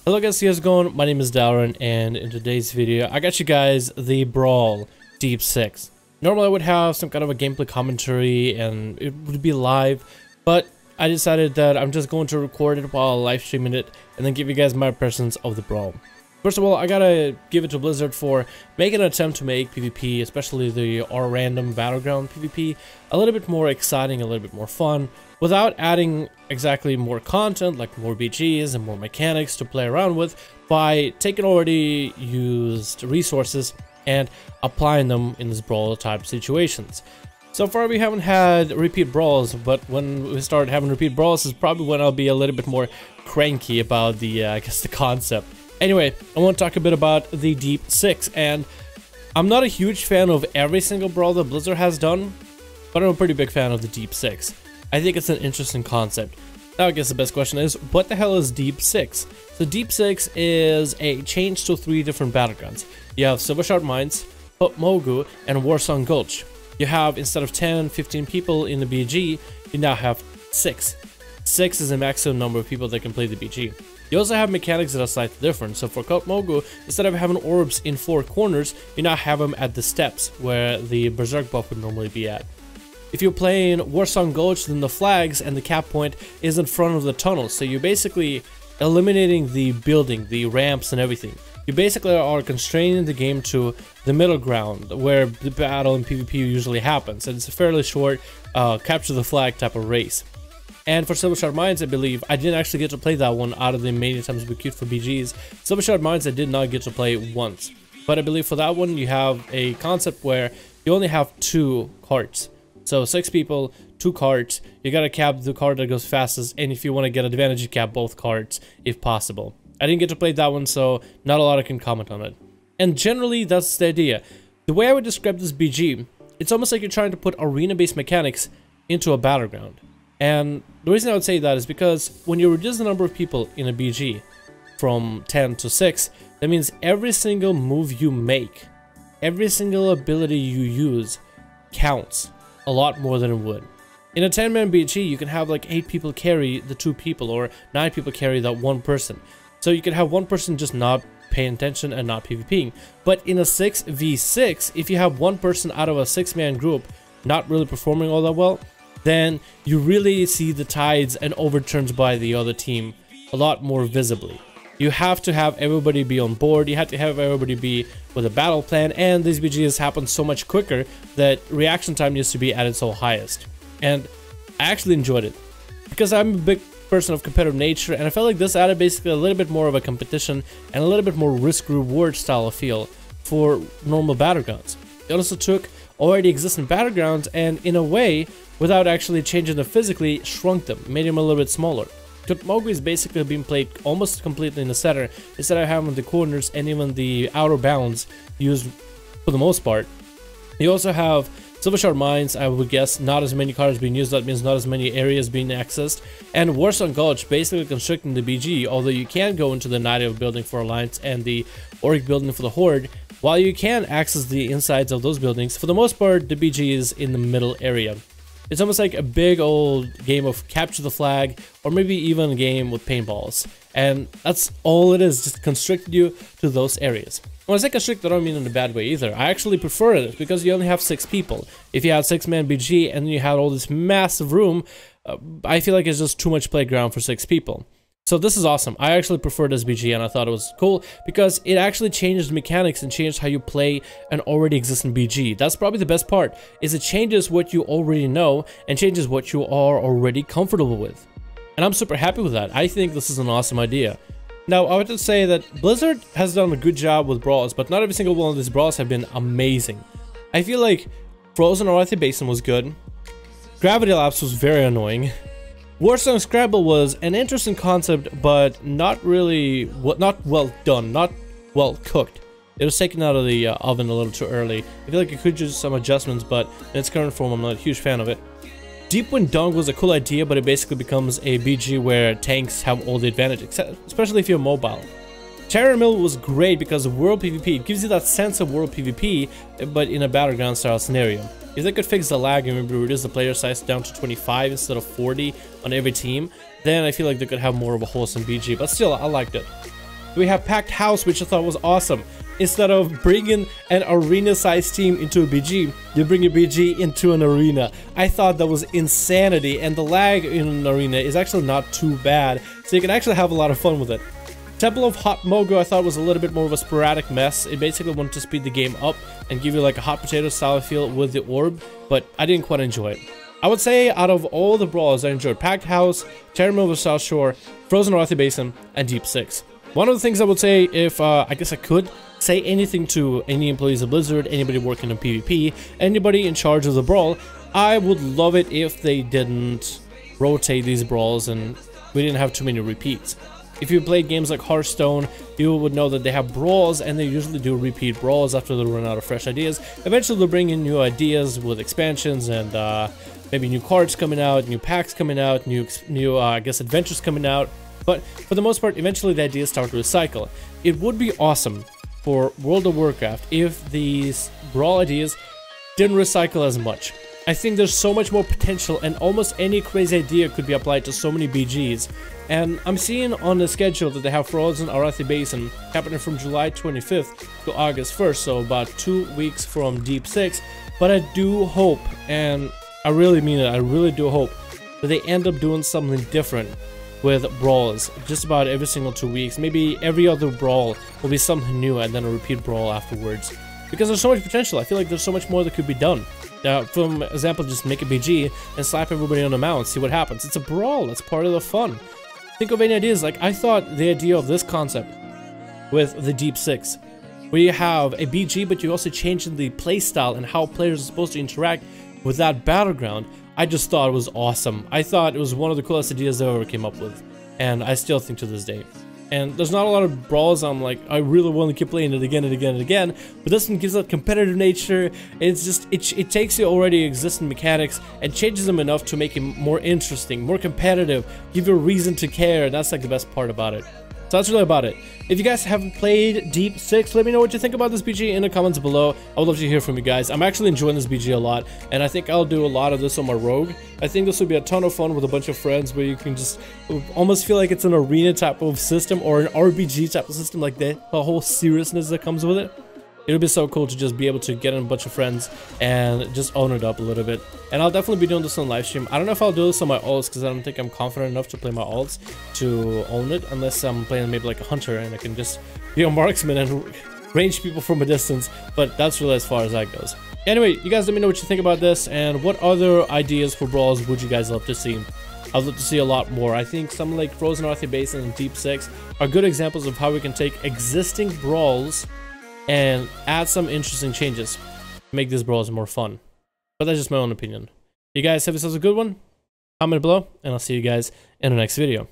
Hello guys, how's it going? My name is Darren, and in today's video I got you guys the Brawl Deep 6. Normally I would have some kind of a gameplay commentary and it would be live, but I decided that I'm just going to record it while live streaming it and then give you guys my impressions of the Brawl. First of all, I gotta give it to Blizzard for making an attempt to make PvP, especially the random battleground PvP, a little bit more exciting, a little bit more fun, without adding exactly more content like more BGs and more mechanics to play around with, by taking already used resources and applying them in this Brawl type situations. So far we haven't had repeat brawls, but when we start having repeat brawls is probably when I'll be a little bit more cranky about the I guess the concept. Anyway, I want to talk a bit about the Deep 6, and I'm not a huge fan of every single Brawl that Blizzard has done, but I'm a pretty big fan of the Deep 6. I think it's an interesting concept. Now I guess the best question is, what the hell is Deep 6? So Deep 6 is a change to 3 different battlegrounds. You have Silvershard Mines, Mogu, and Warsong Gulch. You have, instead of 10, 15 people in the BG, you now have 6. 6 is the maximum number of people that can play the BG. You also have mechanics that are slightly different. So for Mogu, instead of having orbs in 4 corners, you now have them at the steps where the Berserk buff would normally be at. If you're playing Warsong Gulch, then the flags and the cap point is in front of the tunnels, so you're basically eliminating the building, the ramps and everything. You basically are constraining the game to the middle ground where the battle and PvP usually happens, and it's a fairly short capture the flag type of race. And for Silvershard Mines, I believe, I didn't actually get to play that one out of the many times we queued for BGs. Silvershard Mines I did not get to play once, but I believe for that one you have a concept where you only have 2 carts. So 6 people, 2 carts, you gotta cap the cart that goes fastest, and if you want to get advantage, you cap both carts if possible. I didn't get to play that one, so not a lot I can comment on it. And generally, that's the idea. The way I would describe this BG, it's almost like you're trying to put arena-based mechanics into a battleground. And the reason I would say that is because when you reduce the number of people in a BG from 10 to 6, that means every single move you make, every single ability you use counts a lot more than it would. In a 10-man BG, you can have like 8 people carry the 2 people, or 9 people carry that 1 person. So you can have 1 person just not paying attention and not PvPing. But in a 6v6, if you have 1 person out of a 6-man group not really performing all that well, then you really see the tides and overturns by the other team a lot more visibly. You have to have everybody be on board, you have to have everybody be with a battle plan, and these BGs happen so much quicker that reaction time used to be at its highest. And I actually enjoyed it, because I'm a big person of competitive nature, and I felt like this added basically a little bit more of a competition and a little bit more risk-reward style of feel for normal battlegrounds. It also took already existing battlegrounds and, in a way, without actually changing them physically, shrunk them, made them a little bit smaller. Mogu is basically being played almost completely in the center, instead of having the corners and even the outer bounds used for the most part. You also have Silvershard Mines, I would guess, not as many cards being used, that means not as many areas being accessed, and Warsong Gulch basically constricting the BG, although you can go into the Native building for Alliance and the Auric building for the Horde. While you can access the insides of those buildings, for the most part the BG is in the middle area. It's almost like a big old game of capture the flag, or maybe even a game with paintballs. And that's all it is, just constricted you to those areas. When I say constricted, I don't mean in a bad way either. I actually prefer it, because you only have 6 people. If you had 6-man BG and you had all this massive room, I feel like it's just too much playground for 6 people. So this is awesome. I actually prefer this BG, and I thought it was cool because it actually changes mechanics and changed how you play an already existing BG. That's probably the best part, is it changes what you already know and changes what you are already comfortable with. And I'm super happy with that. I think this is an awesome idea. Now, I would just say that Blizzard has done a good job with brawls, but not every single one of these brawls have been amazing. I feel like Frozen Orathe Basin was good. Gravity Lapse was very annoying. Warsong Scrabble was an interesting concept, but not really, not well done, not well cooked. It was taken out of the oven a little too early. I feel like it could use some adjustments, but in its current form, I'm not a huge fan of it. Deep Wind Dunk was a cool idea, but it basically becomes a BG where tanks have all the advantage, especially if you're mobile. Terror Mill was great because of World PvP. It gives you that sense of World PvP, but in a battleground style scenario. If they could fix the lag and maybe reduce the player size down to 25 instead of 40 on every team, then I feel like they could have more of a wholesome BG, but still, I liked it. We have Packed House, which I thought was awesome. Instead of bringing an arena-sized team into a BG, you bring a BG into an arena. I thought that was insanity, and the lag in an arena is actually not too bad, so you can actually have a lot of fun with it. Temple of Hot Mogo I thought was a little bit more of a sporadic mess. It basically wanted to speed the game up and give you like a hot potato style feel with the orb, but I didn't quite enjoy it. I would say out of all the brawls, I enjoyed Packed House, Terra Nova South Shore, Frozen Northy Basin, and Deep 6. One of the things I would say, if I guess I could say anything to any employees of Blizzard, anybody working on PvP, anybody in charge of the Brawl, I would love it if they didn't rotate these brawls and we didn't have too many repeats. If you played games like Hearthstone, you would know that they have brawls and they usually do repeat brawls after they run out of fresh ideas. Eventually they'll bring in new ideas with expansions and maybe new cards coming out, new packs coming out, new I guess adventures coming out. But for the most part, eventually the ideas start to recycle. It would be awesome for World of Warcraft if these Brawl ideas didn't recycle as much. I think there's so much more potential and almost any crazy idea could be applied to so many BGs. And I'm seeing on the schedule that they have Frozen Arathi Basin happening from July 25th to August 1st, so about 2 weeks from Deep 6. But I do hope, and I really mean it, I really do hope that they end up doing something different with brawls just about every single 2 weeks. Maybe every other brawl will be something new and then a repeat brawl afterwards, because there's so much potential. I feel like there's so much more that could be done. For example, just make a BG and slap everybody on the mount, see what happens. It's a brawl, that's part of the fun. Think of any ideas. Like, I thought the idea of this concept with the Deep 6, where you have a BG but you also change the playstyle and how players are supposed to interact with that battleground, I just thought it was awesome. I thought it was one of the coolest ideas I ever came up with, and I still think to this day. And there's not a lot of brawls I'm like, I really want to keep playing it again and again and again, but this one gives that competitive nature. It's just, it takes the already existing mechanics and changes them enough to make it more interesting, more competitive, give you a reason to care, and that's like the best part about it. So that's really about it. If you guys haven't played Deep 6, let me know what you think about this BG in the comments below. I would love to hear from you guys. I'm actually enjoying this BG a lot, and I think I'll do a lot of this on my Rogue. I think this would be a ton of fun with a bunch of friends where you can just almost feel like it's an arena type of system or an RPG type of system, like the whole seriousness that comes with it. It would be so cool to just be able to get in a bunch of friends and just own it up a little bit. And I'll definitely be doing this on live stream. I don't know if I'll do this on my ults because I don't think I'm confident enough to play my ults to own it, unless I'm playing maybe like a hunter and I can just be a marksman and range people from a distance. But that's really as far as that goes. Anyway, you guys let me know what you think about this and what other ideas for brawls would you guys love to see. I'd love to see a lot more. I think something like Frozen Arthi Basin and Deep 6 are good examples of how we can take existing brawls and add some interesting changes to make these brawls more fun. But that's just my own opinion. You guys have yourselves a good one. Comment below, and I'll see you guys in the next video.